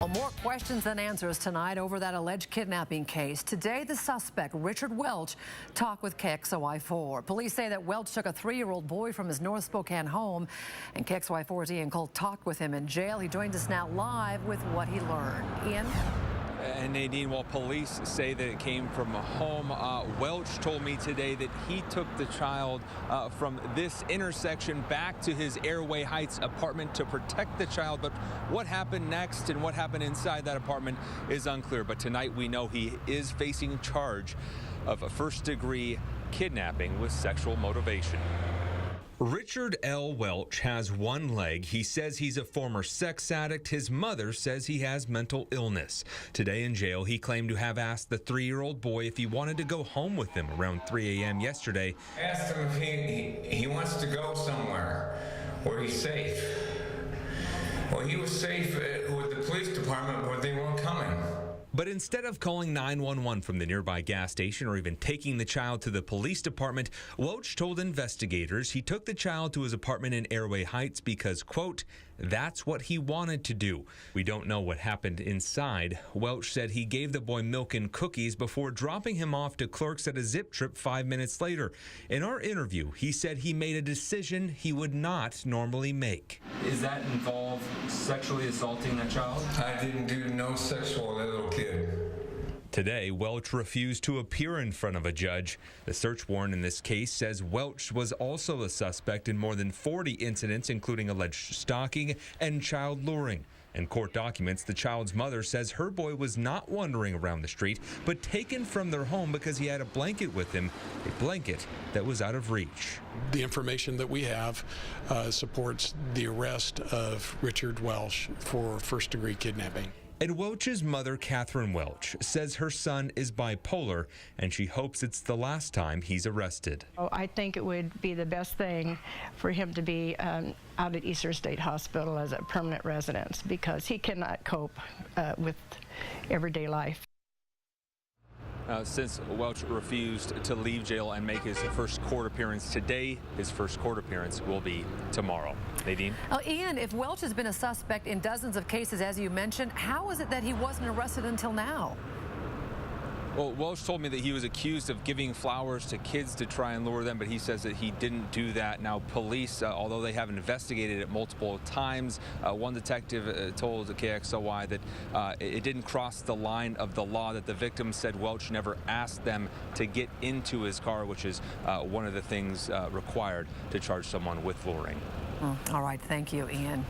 Well, more questions than answers tonight over that alleged kidnapping case. Today, the suspect, Richard Welch, talked with KXLY4. Police say that Welch took a 3-year-old boy from his North Spokane home, and KXLY4's Ian Cull talked with him in jail. He joins us now live with what he learned. Ian? And Nadine, while police say that it came from a home, Welch told me today that he took the child from this intersection back to his Airway Heights apartment to protect the child. But what happened next and what happened inside that apartment is unclear. But tonight we know he is facing charge of a first-degree kidnapping with sexual motivation. Richard L. Welch has one leg. He says he's a former sex addict. His mother says he has mental illness. Today in jail, he claimed to have asked the 3-year-old boy if he wanted to go home with him around 3 a.m. yesterday. I asked him if he wants to go somewhere where he's safe. Well, he was safe with the police department where they weren't coming. But instead of calling 911 from the nearby gas station or even taking the child to the police department, Welch told investigators he took the child to his apartment in Airway Heights because, quote, that's what he wanted to do. We don't know what happened inside. Welch said he gave the boy milk and cookies before dropping him off to clerks at a Zip Trip 5 minutes later. In our interview, he said he made a decision he would not normally make. Is that involve sexually assaulting a child? I didn't do no sexual little kid. Today, Welch refused to appear in front of a judge. The search warrant in this case says Welch was also a suspect in more than 40 incidents, including alleged stalking and child luring. In court documents, the child's mother says her boy was not wandering around the street, but taken from their home because he had a blanket with him, a blanket that was out of reach. The information that we have supports the arrest of Richard Welch for first-degree kidnapping. And Welch's mother, Catherine Welch, says her son is bipolar, and she hopes it's the last time he's arrested. I think it would be the best thing for him to be out at Eastern State Hospital as a permanent residence because he cannot cope with everyday life. Since Welch refused to leave jail and make his first court appearance today, his first court appearance will be tomorrow. Nadine? Ian, if Welch has been a suspect in dozens of cases, as you mentioned, how is it that he wasn't arrested until now? Well, Welch told me that he was accused of giving flowers to kids to try and lure them, but he says that he didn't do that. Now, police, although they have investigated it multiple times, one detective told KXLY that it didn't cross the line of the law, that the victim said Welch never asked them to get into his car, which is one of the things required to charge someone with luring. All right. Thank you, Ian.